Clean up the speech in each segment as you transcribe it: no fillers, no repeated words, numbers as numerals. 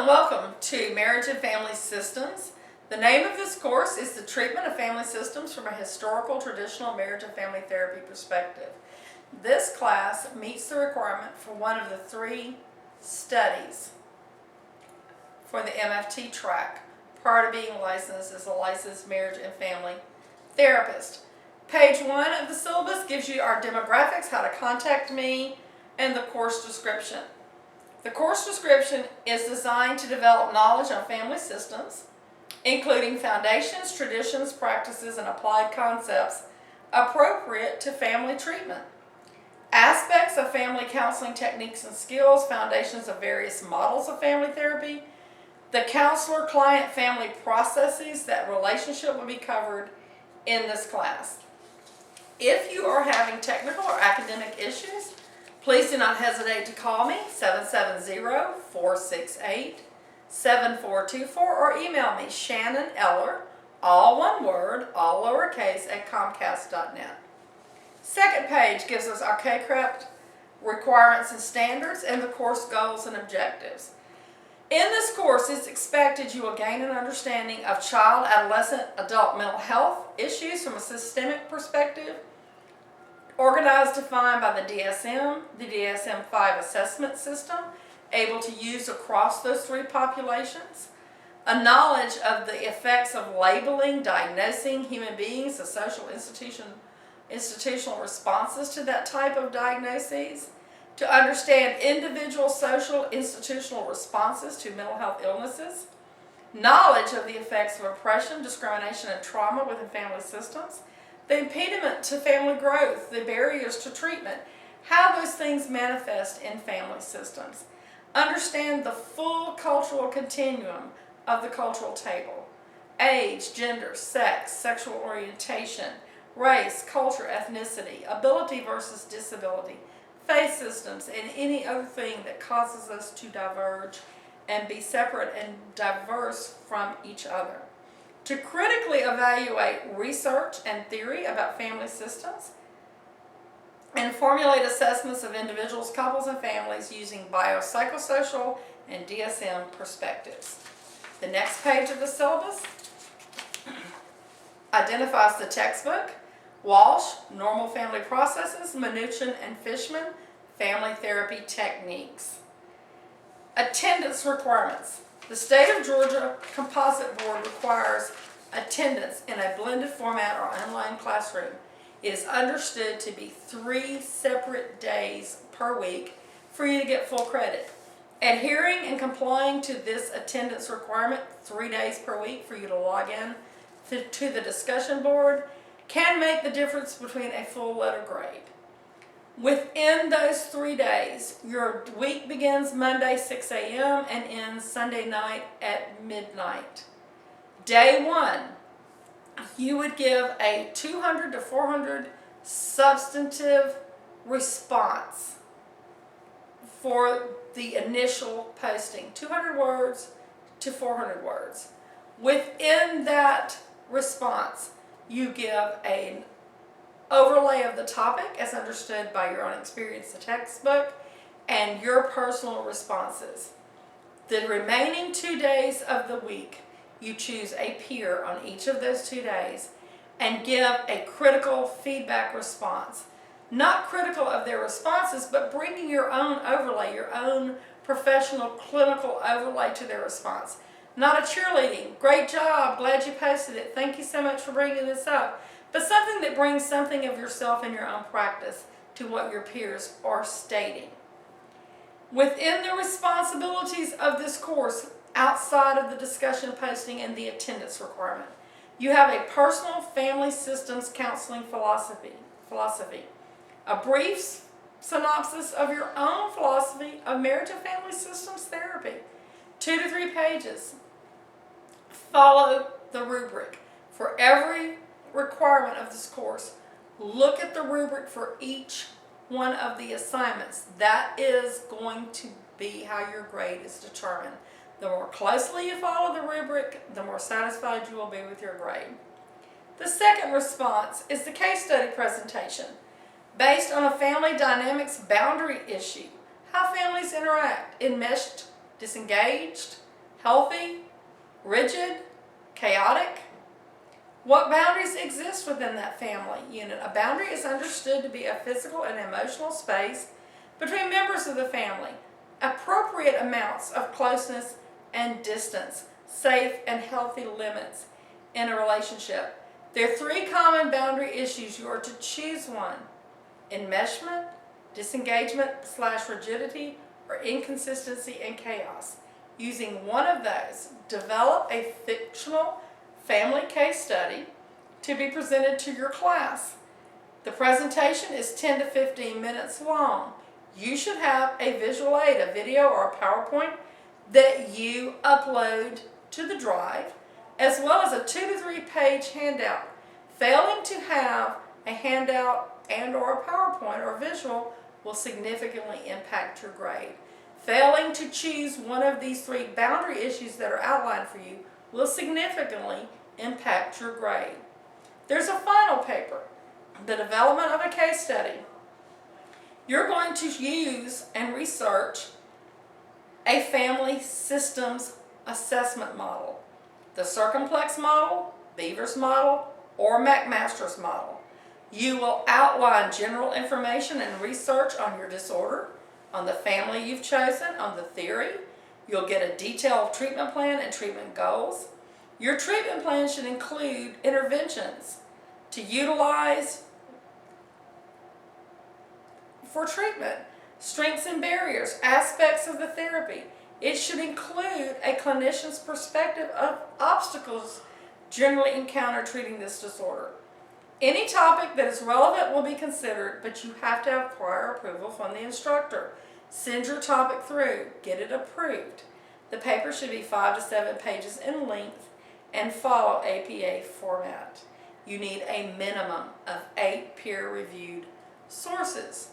and welcome to Marriage and Family Systems. The name of this course is the treatment of family systems from a historical, traditional marriage and family therapy perspective. This class meets the requirement for one of the three studies for the MFT track prior to being licensed as a licensed marriage and family therapist. Page 1 of the syllabus gives you our demographics, how to contact me, and the course description. The course description is designed to develop knowledge on family systems, including foundations, traditions, practices, and applied concepts appropriate to family treatment. Aspects of family counseling techniques and skills, foundations of various models of family therapy, the counselor-client family processes, that relationship will be covered in this class. If you are having technical or academic issues, please do not hesitate to call me, 770-468-7424, or email me, Shannon Eller, all one word, all lowercase, at comcast.net. Second page gives us our K-CREP requirements and standards and the course goals and objectives. In this course, it's expected you will gain an understanding of child, adolescent, adult mental health issues from a systemic perspective, organized, defined by the DSM-5 assessment system, able to use across those three populations, a knowledge of the effects of labeling, diagnosing human beings, the social institutional responses to that type of diagnoses, to understand individual social institutional responses to mental health illnesses, knowledge of the effects of oppression, discrimination, and trauma within family systems, the impediment to family growth, the barriers to treatment, how those things manifest in family systems. Understand the full cultural continuum of the cultural table: age, gender, sex, sexual orientation, race, culture, ethnicity, ability versus disability, faith systems, and any other thing that causes us to diverge and be separate and diverse from each other. To critically evaluate research and theory about family systems, and formulate assessments of individuals, couples, and families using biopsychosocial and DSM perspectives. The next page of the syllabus identifies the textbook, Walsh, Normal Family Processes, Mnuchin and Fishman, Family Therapy Techniques. Attendance requirements. The State of Georgia Composite Board requires attendance in a blended format or online classroom. It is understood to be 3 separate days per week for you to get full credit. Adhering and complying to this attendance requirement, 3 days per week for you to log in to the discussion board, can make the difference between a full letter grade. Within those 3 days, your week begins Monday 6 a.m. and ends Sunday night at midnight. Day 1, you would give a 200 to 400 substantive response for the initial posting, 200 words to 400 words. Within that response, you give an overlay of the topic as understood by your own experience, the textbook, and your personal responses. The remaining 2 days of the week, you choose a peer on each of those 2 days and give a critical feedback response. Not critical of their responses, but bringing your own overlay, your own professional clinical overlay to their response. Not a cheerleading, great job, glad you posted it, thank you so much for bringing this up, but something that brings something of yourself and your own practice to what your peers are stating. Within the responsibilities of this course, outside of the discussion posting and the attendance requirement, you have a personal family systems counseling philosophy, a brief synopsis of your own philosophy of marriage and family systems therapy, 2 to 3 pages. Follow the rubric. For every requirement of this course, look at the rubric for each one of the assignments. That is going to be how your grade is determined. The more closely you follow the rubric, the more satisfied you will be with your grade. The second response is the case study presentation, based on a family dynamics boundary issue, how families interact, enmeshed, disengaged, healthy, rigid, chaotic? What boundaries exist within that family unit? A boundary is understood to be a physical and emotional space between members of the family. Appropriate amounts of closeness and distance, safe and healthy limits in a relationship. There are 3 common boundary issues. You are to choose one: enmeshment, disengagement/rigidity, or inconsistency and chaos. Using one of those, develop a fictional family case study to be presented to your class. The presentation is 10 to 15 minutes long. You should have a visual aid, a video or a PowerPoint that you upload to the drive, as well as a 2 to 3 page handout. Failing to have a handout and or a PowerPoint or visual will significantly impact your grade. Failing to choose one of these 3 boundary issues that are outlined for you will significantly impact your grade. There's a final paper, the development of a case study. You're going to use and research a family systems assessment model, the Circumplex model, Beaver's model, or McMaster's model. You will outline general information and research on your disorder, on the family you've chosen, on the theory. You'll get a detailed treatment plan and treatment goals. Your treatment plan should include interventions to utilize for treatment, strengths and barriers, aspects of the therapy. It should include a clinician's perspective of obstacles generally encountered treating this disorder. Any topic that is relevant will be considered, but you have to have prior approval from the instructor. Send your topic through, get it approved. The paper should be 5 to 7 pages in length and follow APA format. You need a minimum of 8 peer-reviewed sources.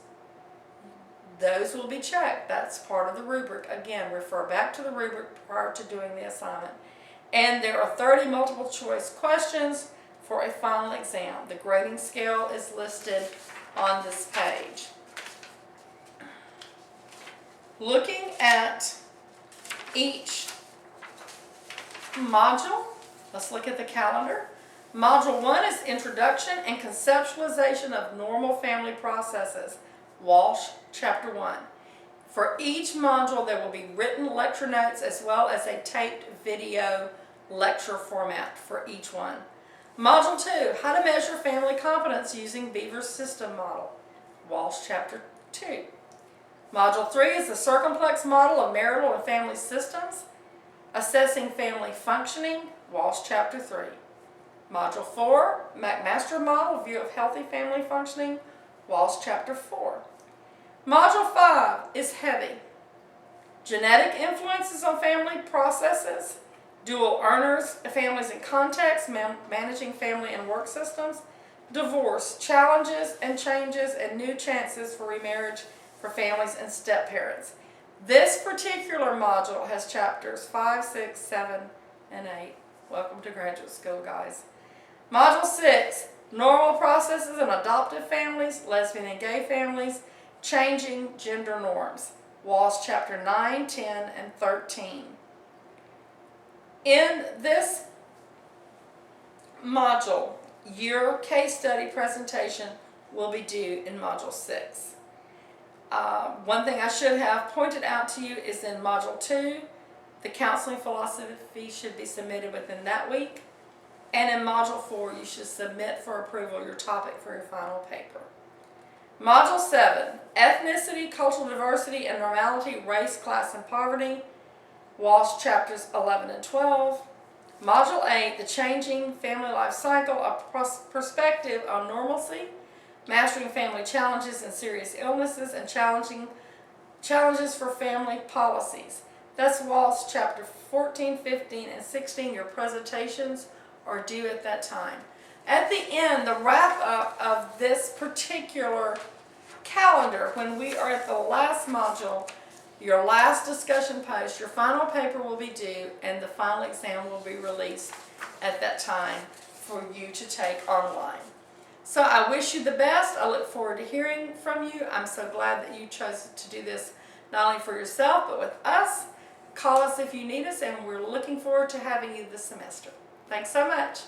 Those will be checked. That's part of the rubric. Again, refer back to the rubric prior to doing the assignment. And there are 30 multiple choice questions for a final exam. The grading scale is listed on this page. Looking at each module, let's look at the calendar. Module 1 is Introduction and Conceptualization of Normal Family Processes, Walsh, Chapter 1. For each module, there will be written lecture notes as well as a taped video lecture format for each one. Module 2, How to Measure Family Competence Using Beaver's System Model, Walsh, Chapter 2. Module 3 is the Circumplex Model of Marital and Family Systems, Assessing Family Functioning, Walsh, Chapter 3. Module 4, McMaster Model, View of Healthy Family Functioning, Walsh, Chapter 4. Module 5 is heavy. Genetic influences on family processes, dual earners, families and contexts, managing family and work systems, divorce, challenges and changes, and new chances for remarriage for families and step-parents. This particular module has chapters 5, 6, 7, and 8. Welcome to graduate school, guys. Module 6, Normal Processes in Adoptive Families, Lesbian and Gay Families, Changing Gender Norms, Walsh, Chapter 9, 10, and 13. In this module, your case study presentation will be due in Module 6. One thing I should have pointed out to you is in Module 2, the counseling philosophy should be submitted within that week. And in Module 4, you should submit for approval your topic for your final paper. Module 7, Ethnicity, Cultural Diversity, and Normality, Race, Class, and Poverty, Walsh, Chapters 11 and 12. Module 8, The Changing Family Life Cycle, a perspective on normalcy, mastering family challenges and serious illnesses, and challenges for family policies. That's Walsh, Chapter 14, 15, and 16. Your presentations are due at that time. At the end, the wrap-up of this particular calendar, when we are at the last module, your last discussion post, your final paper will be due, and the final exam will be released at that time for you to take online. So I wish you the best. I look forward to hearing from you. I'm so glad that you chose to do this not only for yourself, but with us. Call us if you need us, and we're looking forward to having you this semester. Thanks so much.